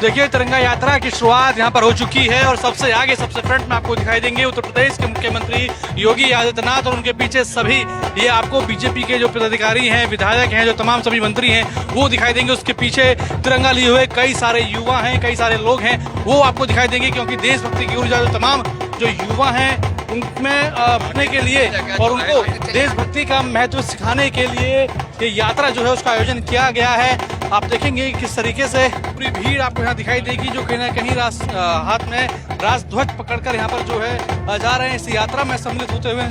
देखिए तिरंगा यात्रा की शुरुआत यहाँ पर हो चुकी है और सबसे आगे सबसे फ्रंट में आपको दिखाई देंगे उत्तर प्रदेश के मुख्यमंत्री योगी आदित्यनाथ और उनके पीछे सभी ये आपको बीजेपी के जो पदाधिकारी हैं, विधायक हैं, जो तमाम सभी मंत्री हैं वो दिखाई देंगे। उसके पीछे तिरंगा लिए हुए कई सारे युवा हैं, कई सारे लोग हैं, वो आपको दिखाई देंगे क्योंकि देशभक्ति की ऊर्जा जो तमाम जो युवा हैं उनमें भरने के लिए और उनको देशभक्ति का महत्व सिखाने के लिए ये यात्रा जो है उसका आयोजन किया गया है। आप देखेंगे किस तरीके से पूरी भीड़ आपको यहाँ दिखाई देगी जो कहीं ना कहीं हाथ में राष्ट्रध्वज पकड़कर यहाँ पर जो है जा रहे हैं, इस यात्रा में सम्मिलित होते हुए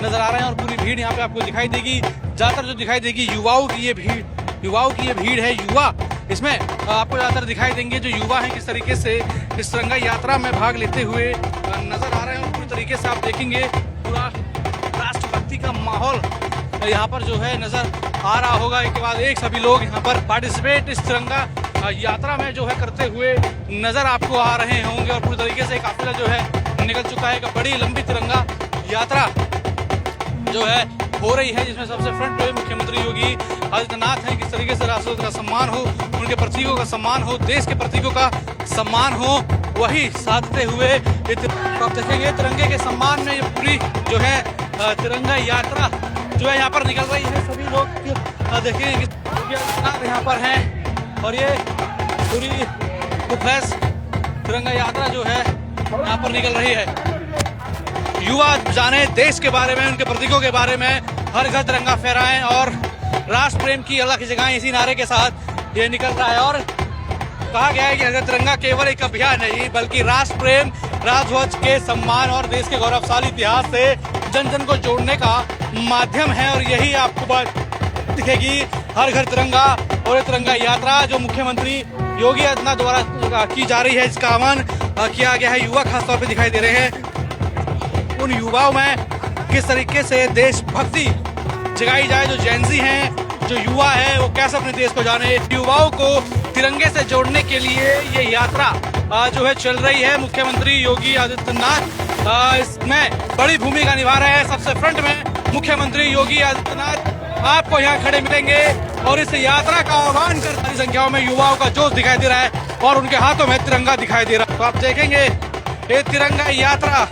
नजर आ रहे हैं और पूरी भीड़ यहाँ पे आपको दिखाई देगी। ज्यादातर जो दिखाई देगी युवाओं की ये भीड़ है। युवा इसमें आपको ज्यादातर दिखाई देंगे जो युवा हैं किस तरीके से इस तिरंगा यात्रा में भाग लेते हुए नजर आ रहे हैं और पूरी तरीके से आप देखेंगे पूरा राष्ट्रभक्ति का माहौल यहाँ पर जो है नजर आ रहा होगा। एक के बाद एक सभी लोग यहाँ पर पार्टिसिपेट इस तिरंगा यात्रा में जो है करते हुए नजर आपको आ रहे होंगे और पूरी तरीके से काफिला जो है निकल चुका है। एक बड़ी लंबी तिरंगा यात्रा जो है हो रही है जिसमें सबसे फ्रंट पे मुख्यमंत्री योगी आदित्यनाथ हैं। किस तरीके से राष्ट्रपति का सम्मान हो, उनके प्रतीकों का सम्मान हो, देश के प्रतीकों का सम्मान हो, वही साधते हुए आप देखेंगे तिरंगे के सम्मान में ये पूरी जो है तिरंगा यात्रा जो है यहाँ पर निकल रही है। सभी लोग देखेंगे यहाँ पर हैं और ये पूरी फ्रेश तिरंगा यात्रा जो है यहाँ पर निकल रही है। युवा जाने देश के बारे में, उनके प्रतीकों के बारे में, हर घर तिरंगा फहराएं और राष्ट्र प्रेम की अलग जगह इसी नारे के साथ ये निकल रहा है। और कहा गया है कि हर घर तिरंगा केवल एक अभियान नहीं बल्कि राष्ट्र प्रेम, राष्ट्रध्वज के सम्मान और देश के गौरवशाली इतिहास से जन जन को जोड़ने का माध्यम है। और यही आपको बात दिखेगी हर घर तिरंगा और ये तिरंगा यात्रा जो मुख्यमंत्री योगी आदित्यनाथ द्वारा की जा रही है, इसका आह्वान किया गया है। युवा खासतौर पर दिखाई दे रहे हैं। उन युवाओं में किस तरीके से देशभक्ति जगाई जाए, जो जेनजी हैं, जो युवा है वो कैसे अपने देश को जाने। युवाओं को तिरंगे से जोड़ने के लिए ये यात्रा जो है चल रही है। मुख्यमंत्री योगी आदित्यनाथ इसमें बड़ी भूमिका निभा रहे हैं। सबसे फ्रंट में मुख्यमंत्री योगी आदित्यनाथ आपको यहाँ खड़े मिलेंगे और इस यात्रा का आह्वान कर बड़ी संख्याओं में युवाओं का जोश दिखाई दे रहा है और उनके हाथों में तिरंगा दिखाई दे रहा है। तो आप देखेंगे ये तिरंगा यात्रा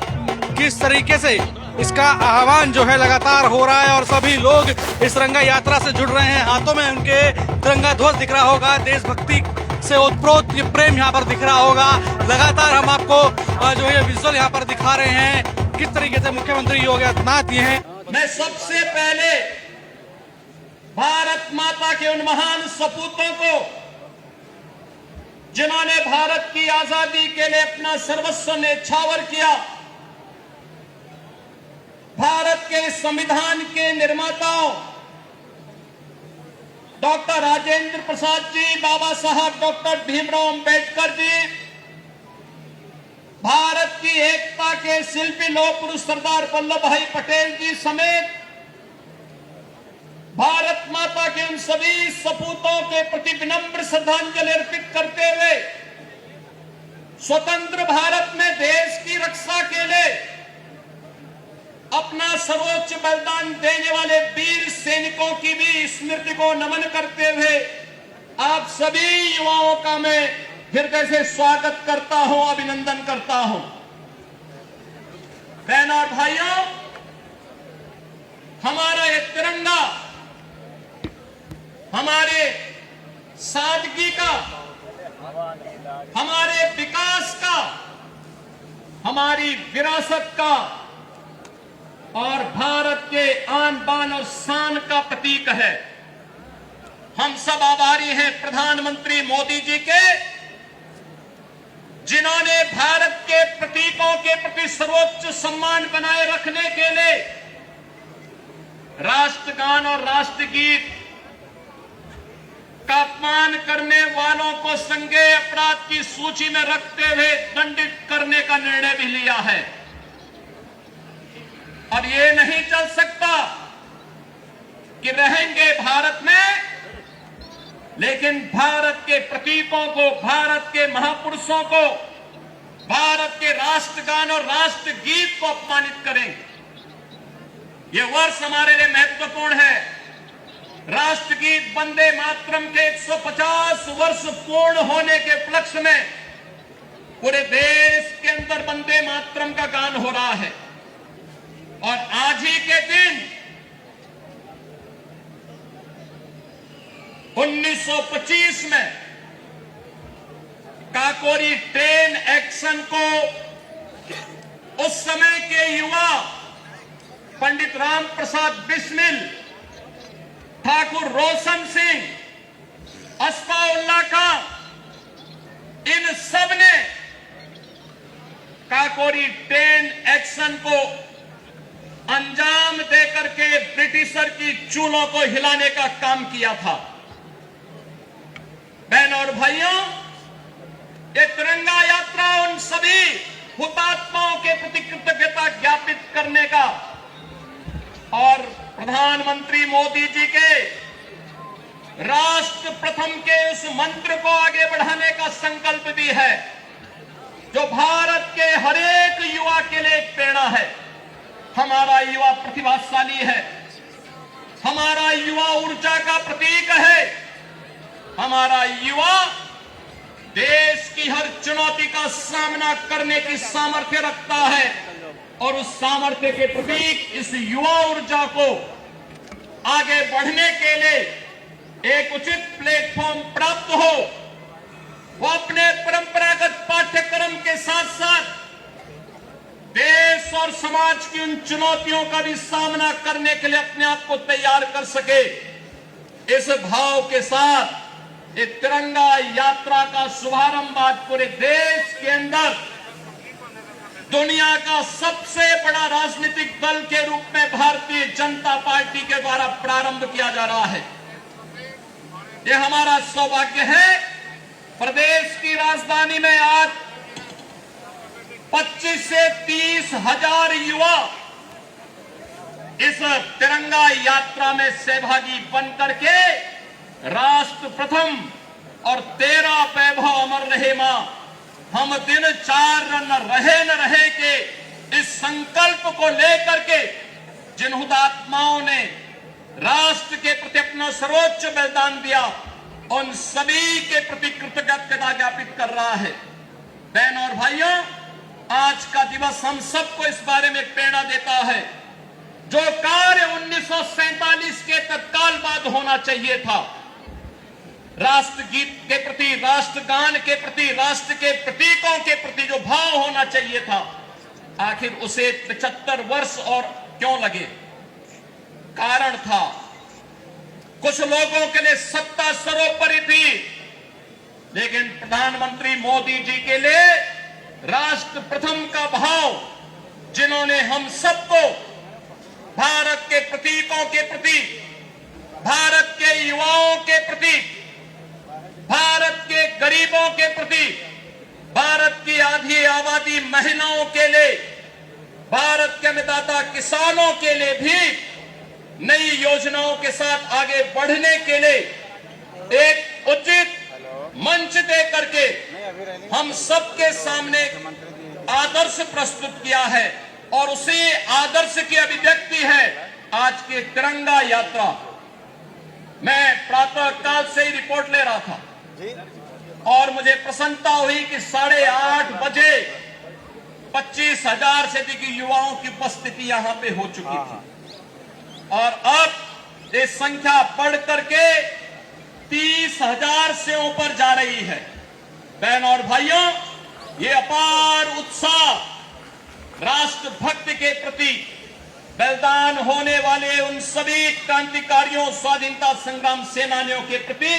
किस तरीके से इसका आह्वान जो है लगातार हो रहा है और सभी लोग इस तिरंगा यात्रा से जुड़ रहे हैं। हाथों में उनके तिरंगा ध्वज दिख रहा होगा, देशभक्ति से ओतप्रोत ये प्रेम यहाँ पर दिख रहा होगा। लगातार हम आपको जो है विजुअल यहाँ पर दिखा रहे हैं किस तरीके से मुख्यमंत्री योगी आदित्यनाथ ये हैं। मैं सबसे पहले भारत माता के उन महान सपूतों को जिन्होंने भारत की आजादी के लिए अपना सर्वस्व न्यौछावर किया, भारत के संविधान के निर्माताओं डॉक्टर राजेंद्र प्रसाद जी, बाबा साहब डॉक्टर भीमराव अंबेडकर जी, भारत की एकता के शिल्पी लौह पुरुष सरदार वल्लभ भाई पटेल जी समेत भारत माता के उन सभी सपूतों के प्रति विनम्र श्रद्धांजलि अर्पित करते हुए स्वतंत्र भारत में देश की रक्षा के लिए अपना सर्वोच्च बलिदान देने वाले वीर सैनिकों की भी स्मृति को नमन करते हुए आप सभी युवाओं का मैं हृदय से स्वागत करता हूं, अभिनंदन करता हूं। बहनों और भाइयों, हमारा ये तिरंगा हमारे सादगी का, हमारे विकास का, हमारी विरासत का और भारत के आन बान और शान का प्रतीक है। हम सब आभारी हैं प्रधानमंत्री मोदी जी के, जिन्होंने भारत के प्रतीकों के प्रति सर्वोच्च सम्मान बनाए रखने के लिए राष्ट्रगान और राष्ट्रगीत का अपमान करने वालों को संज्ञेय अपराध की सूची में रखते हुए दंडित करने का निर्णय भी लिया है। अब ये नहीं चल सकता कि रहेंगे भारत में लेकिन भारत के प्रतीकों को, भारत के महापुरुषों को, भारत के राष्ट्रगान और राष्ट्रगीत को अपमानित करें। यह वर्ष हमारे लिए महत्वपूर्ण है। राष्ट्रगीत वंदे मातरम के 150 वर्ष पूर्ण होने के उपलक्ष्य में पूरे देश के अंदर वंदे मातरम का गान हो रहा है। और आज ही के दिन 1925 में काकोरी ट्रेन एक्शन को उस समय के युवा पंडित राम प्रसाद बिस्मिल, ठाकुर रोशन सिंह, अस्फाउल्लाह खां, इन सब ने काकोरी ट्रेन एक्शन को अंजाम देकर के ब्रिटिशर की चूलों को हिलाने का काम किया था। बहनों और भाइयों, ये तिरंगा यात्रा उन सभी हुतात्माओं के प्रति कृतज्ञता ज्ञापित करने का और प्रधानमंत्री मोदी जी के राष्ट्र प्रथम के उस मंत्र को आगे बढ़ाने का संकल्प भी है, जो भारत के हर एक युवा के लिए एक प्रेरणा है। हमारा युवा प्रतिभाशाली है, हमारा युवा ऊर्जा का प्रतीक है, हमारा युवा देश की हर चुनौती का सामना करने की सामर्थ्य रखता है। और उस सामर्थ्य के प्रतीक इस युवा ऊर्जा को आगे बढ़ने के लिए एक उचित प्लेटफॉर्म प्राप्त हो, वो अपने परंपरागत पाठ्यक्रम के साथ साथ देश और समाज की उन चुनौतियों का भी सामना करने के लिए अपने आप को तैयार कर सके। इस भाव के साथ ये तिरंगा यात्रा का शुभारंभ आज पूरे देश के अंदर दुनिया का सबसे बड़ा राजनीतिक दल के रूप में भारतीय जनता पार्टी के द्वारा प्रारंभ किया जा रहा है। ये हमारा सौभाग्य है, प्रदेश की राजधानी में आज 25 से 30 हजार युवा इस तिरंगा यात्रा में सहभागी बन करके राष्ट्र प्रथम और तेरा वैभव अमर रहे मां, हम दिन चार न रहे के इस संकल्प को लेकर के जिन हुतात्माओं ने राष्ट्र के प्रति अपना सर्वोच्च बलिदान दिया, उन सभी के प्रति कृतज्ञता ज्ञापित कर रहा है। बहनों और भाइयों, आज का दिवस हम सबको इस बारे में प्रेरणा देता है, जो कार्य 1947 के तत्काल बाद होना चाहिए था, राष्ट्रगीत के प्रति, राष्ट्रगान के प्रति, राष्ट्र के प्रतीकों के प्रति जो भाव होना चाहिए था, आखिर उसे 75 वर्ष और क्यों लगे? कारण था, कुछ लोगों के लिए सत्ता सर्वोपरि थी, लेकिन प्रधानमंत्री मोदी जी के लिए राष्ट्र प्रथम का भाव, जिन्होंने हम सबको भारत के प्रतीकों के प्रति, भारत के युवाओं के प्रति, भारत के गरीबों के प्रति, भारत की आधी आबादी महिलाओं के लिए, भारत के अन्नदाता किसानों के लिए भी नई योजनाओं के साथ आगे बढ़ने के लिए एक उचित मंच दे करके हम सबके सामने आदर्श प्रस्तुत किया है। और उसी आदर्श की अभिव्यक्ति है आज की तिरंगा यात्रा। मैं प्रातः काल से ही रिपोर्ट ले रहा था और मुझे प्रसन्नता हुई कि 8:30 बजे 25,000 से अधिक युवाओं की उपस्थिति यहां पे हो चुकी थी और अब ये संख्या बढ़ करके 30,000 से ऊपर जा रही है। बहनों और भाइयों, ये अपार उत्साह राष्ट्रभक्ति के प्रति बलिदान होने वाले उन सभी क्रांतिकारियों, स्वाधीनता संग्राम सेनानियों के प्रति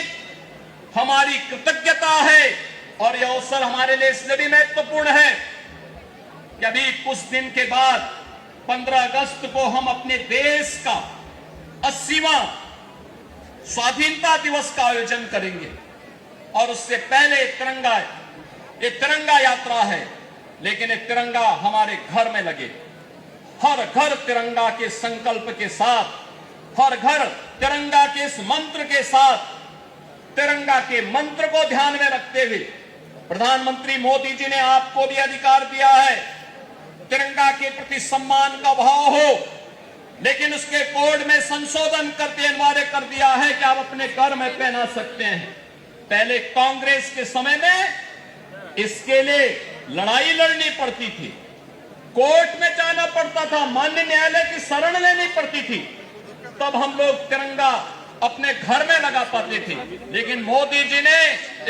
हमारी कृतज्ञता है। और यह अवसर हमारे लिए इसलिए भी महत्वपूर्ण है कि अभी कुछ दिन के बाद 15 अगस्त को हम अपने देश का 80वां स्वाधीनता दिवस का आयोजन करेंगे और उससे पहले ये तिरंगा यात्रा है, लेकिन ये तिरंगा हमारे घर में लगे, हर घर तिरंगा के संकल्प के साथ, हर घर तिरंगा के इस मंत्र के साथ, तिरंगा के मंत्र को ध्यान में रखते हुए प्रधानमंत्री मोदी जी ने आपको भी अधिकार दिया है, तिरंगा के प्रति सम्मान का भाव हो, लेकिन उसके कोड में संशोधन करके अनिवार्य कर दिया है कि आप अपने घर में पहना सकते हैं। पहले कांग्रेस के समय में इसके लिए लड़ाई लड़नी पड़ती थी, कोर्ट में जाना पड़ता था, माननीय न्यायालय की शरण लेनी पड़ती थी, तब हम लोग तिरंगा अपने घर में लगा पाते थे। लेकिन मोदी जी ने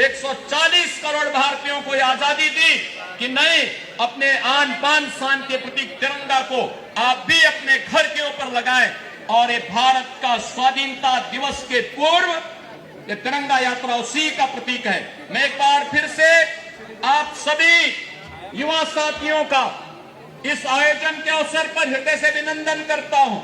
140 करोड़ भारतीयों को आजादी दी कि नहीं, अपने आन बान शान के प्रतीक तिरंगा को आप भी अपने घर के ऊपर लगाएं। और ये भारत का स्वाधीनता दिवस के पूर्व ये तिरंगा यात्रा उसी का प्रतीक है। मैं एक बार फिर से आप सभी युवा साथियों का इस आयोजन के अवसर पर हृदय से अभिनंदन करता हूं।